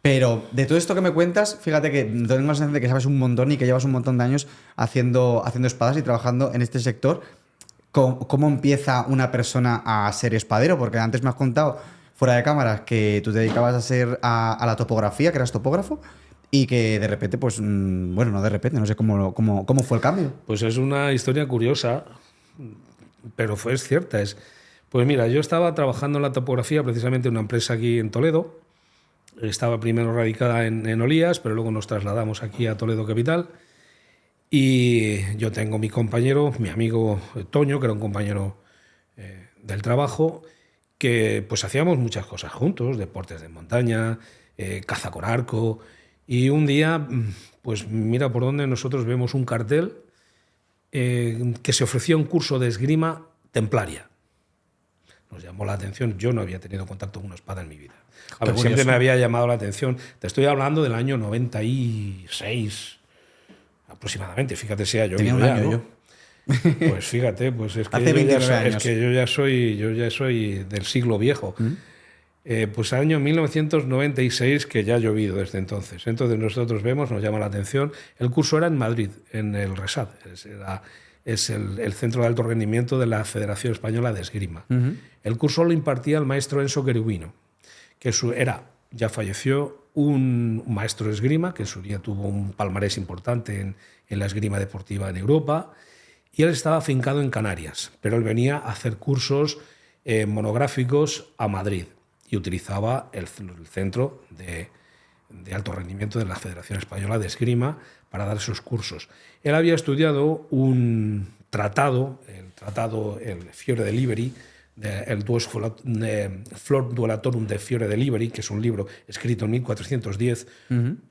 Pero de todo esto que me cuentas, fíjate que tengo la sensación de que sabes un montón y que llevas un montón de años haciendo espadas y trabajando en este sector. ¿Cómo empieza una persona a ser espadero? Porque antes me has contado, fuera de cámaras, que tú te dedicabas a la topografía, que eras topógrafo, y que de repente, pues, bueno, no de repente, no sé cómo fue el cambio. Pues es una historia curiosa, pero es cierta. Pues mira, yo estaba trabajando en la topografía precisamente en una empresa aquí en Toledo. Estaba primero radicada en Olías, pero luego nos trasladamos aquí a Toledo Capital. Y yo tengo mi compañero, mi amigo Toño, que era un compañero del trabajo, que pues hacíamos muchas cosas juntos, deportes de montaña, caza con arco. Y un día, pues mira por dónde nosotros vemos un cartel que se ofrecía un curso de esgrima templaria. Nos llamó la atención. Yo no había tenido contacto con una espada en mi vida. A ver, siempre me había llamado la atención. Te estoy hablando del año 96 aproximadamente. Fíjate si ha llovido. Tenía un ya, año ¿no? yo. Pues fíjate, pues es que, Hace 29 años. Es que yo ya soy del siglo viejo. Pues año 1996, que ya ha llovido desde entonces. Entonces nosotros vemos, nos llama la atención. El curso era en Madrid, en el RESAD. Es el centro de alto rendimiento de la Federación Española de Esgrima. El curso lo impartía el maestro Enzo Querubino, que ya falleció, un maestro de esgrima, que en su día tuvo un palmarés importante en la esgrima deportiva en Europa, y él estaba afincado en Canarias, pero él venía a hacer cursos monográficos a Madrid y utilizaba el centro de alto rendimiento de la Federación Española de Esgrima para dar esos cursos. Él había estudiado un tratado, el Fiore de Liberi, el Duos Flor Duelatorum de Fiore de Liberi, que es un libro escrito en 1410,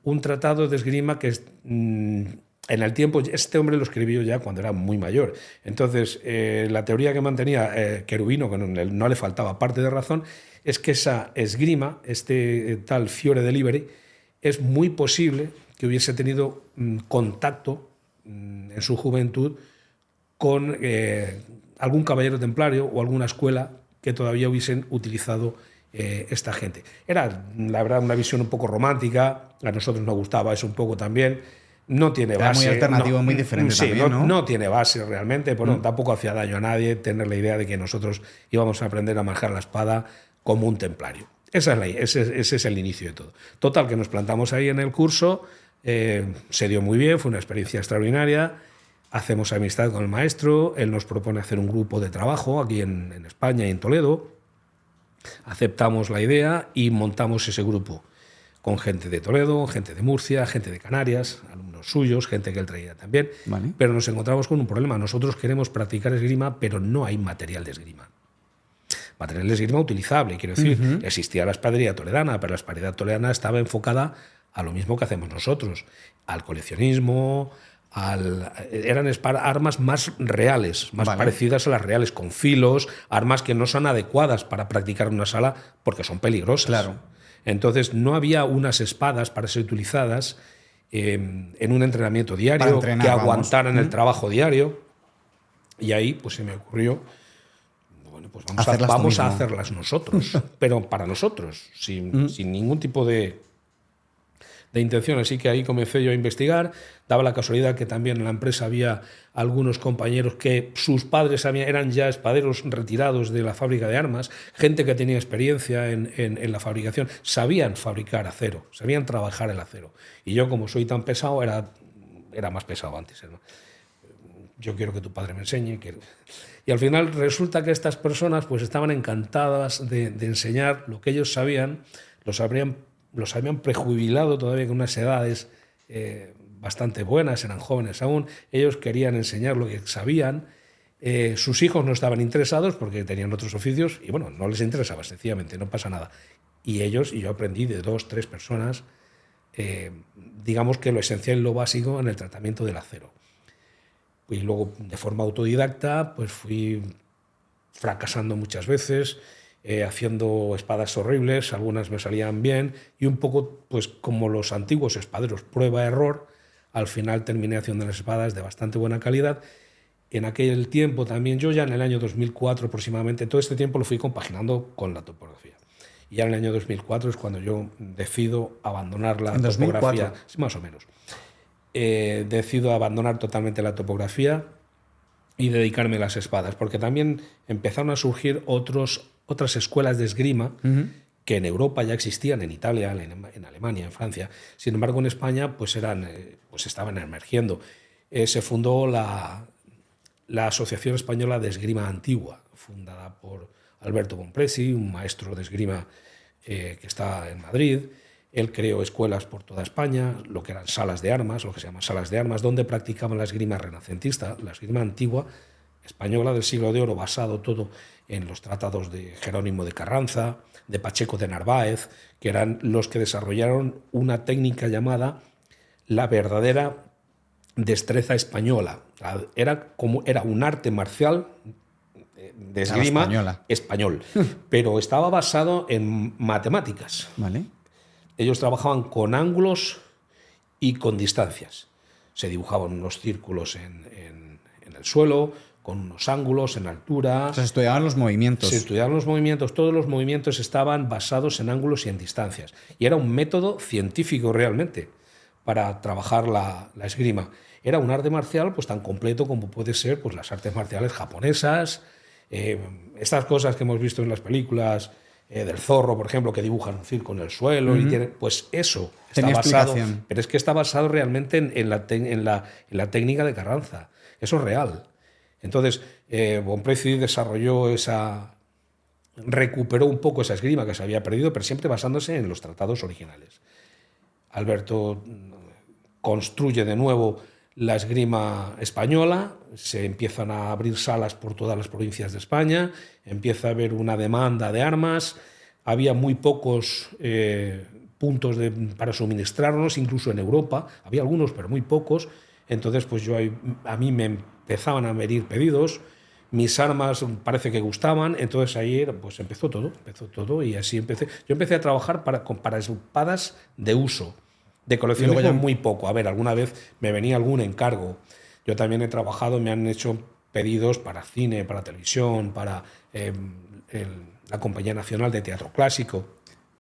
un tratado de esgrima que en el tiempo, este hombre lo escribió ya cuando era muy mayor. Entonces, la teoría que mantenía Querubino, que no le faltaba parte de razón, es que esa esgrima, tal Fiore de Liberi, es muy posible que hubiese tenido contacto en su juventud con algún caballero templario o alguna escuela que todavía hubiesen utilizado esta gente. Era, la verdad, una visión un poco romántica, a nosotros nos gustaba eso un poco también. No tiene base. Era muy alternativo, muy diferente también, ¿no? No tiene base realmente, pero tampoco hacía daño a nadie tener la idea de que nosotros íbamos a aprender a manejar la espada como un templario. Ese es el inicio de todo. Total, que nos plantamos ahí en el curso, se dio muy bien, fue una experiencia extraordinaria, hacemos amistad con el maestro, él nos propone hacer un grupo de trabajo aquí en España y en Toledo, aceptamos la idea y montamos ese grupo con gente de Toledo, gente de Murcia, gente de Canarias, alumnos suyos, gente que él traía también, Vale. Pero nos encontramos con un problema. Nosotros queremos practicar esgrima, pero no hay material de esgrima. Material de esgrima utilizable, quiero decir, existía la espadería toledana, pero la espadería toledana estaba enfocada a lo mismo que hacemos nosotros, al coleccionismo, eran armas más reales, más parecidas a las reales, con filos, armas que no son adecuadas para practicar en una sala porque son peligrosas. Claro. Entonces no había unas espadas para ser utilizadas en un entrenamiento diario, que aguantaran el trabajo diario. Y ahí pues se me ocurrió, bueno, pues vamos a hacerlas nosotros, pero para nosotros, sin ningún tipo de intención. Así que ahí comencé yo a investigar. Daba la casualidad que también en la empresa había algunos compañeros que sus padres eran ya espaderos retirados de la fábrica de armas, gente que tenía experiencia en la fabricación, sabían fabricar acero, sabían trabajar el acero. Y yo, como soy tan pesado, era más pesado antes, ¿no? Yo quiero que tu padre me enseñe. Y al final resulta que estas personas pues estaban encantadas de enseñar lo que ellos sabían, los habían prejubilado todavía con unas edades bastante buenas, eran jóvenes aún, ellos querían enseñar lo que sabían, sus hijos no estaban interesados porque tenían otros oficios y bueno, no les interesaba, sencillamente, no pasa nada. Y yo aprendí de 2, 3 personas, digamos que lo esencial y lo básico en el tratamiento del acero. Y luego, de forma autodidacta, pues fui fracasando muchas veces, haciendo espadas horribles, algunas me salían bien, y un poco pues como los antiguos espaderos, prueba-error, al final terminé haciendo las espadas de bastante buena calidad. En aquel tiempo también, yo ya en el año 2004 aproximadamente, todo este tiempo lo fui compaginando con la topografía. Y ya en el año 2004 es cuando yo decido abandonar la ¿En 2004? topografía. Sí, más o menos. Decido abandonar totalmente la topografía y dedicarme a las espadas, porque también empezaron a surgir otras escuelas de esgrima que en Europa ya existían, en Italia, en Alemania, en Francia. Sin embargo, en España pues estaban emergiendo. Se fundó la Asociación Española de Esgrima Antigua, fundada por Alberto Bompresi, un maestro de esgrima que está en Madrid. Él creó escuelas por toda España, lo que eran salas de armas, lo que se llaman salas de armas, donde practicaban la esgrima renacentista, la esgrima antigua española del siglo de oro, basado todo en los tratados de Jerónimo de Carranza, de Pacheco de Narváez, que eran los que desarrollaron una técnica llamada la verdadera destreza española. Era un arte marcial de esgrima español, pero estaba basado en matemáticas. Vale. Ellos trabajaban con ángulos y con distancias. Se dibujaban unos círculos en el suelo, con unos ángulos en altura. O sea, se estudiaban los movimientos. Se estudiaban los movimientos. Todos los movimientos estaban basados en ángulos y en distancias. Y era un método científico realmente para trabajar la esgrima. Era un arte marcial pues tan completo como puede ser pues, las artes marciales japonesas, estas cosas que hemos visto en las películas del zorro, por ejemplo, que dibujan un circo en el suelo, y pues eso está basado, pero es que está basado realmente en la técnica de Carranza. Eso es real. Entonces, Bompresi recuperó un poco esa esgrima que se había perdido, pero siempre basándose en los tratados originales. Alberto construye de nuevo la esgrima española, se empiezan a abrir salas por todas las provincias de España, empieza a haber una demanda de armas, había muy pocos puntos para suministrarnos, incluso en Europa, había algunos pero muy pocos, entonces pues a mí me empezaban a venir pedidos, mis armas parece que gustaban, entonces ahí pues empezó todo y así empecé. Yo empecé a trabajar para espadas de uso. De coleccionismo muy poco. A ver, alguna vez me venía algún encargo. Yo también he trabajado, me han hecho pedidos para cine, para televisión, para la Compañía Nacional de Teatro Clásico.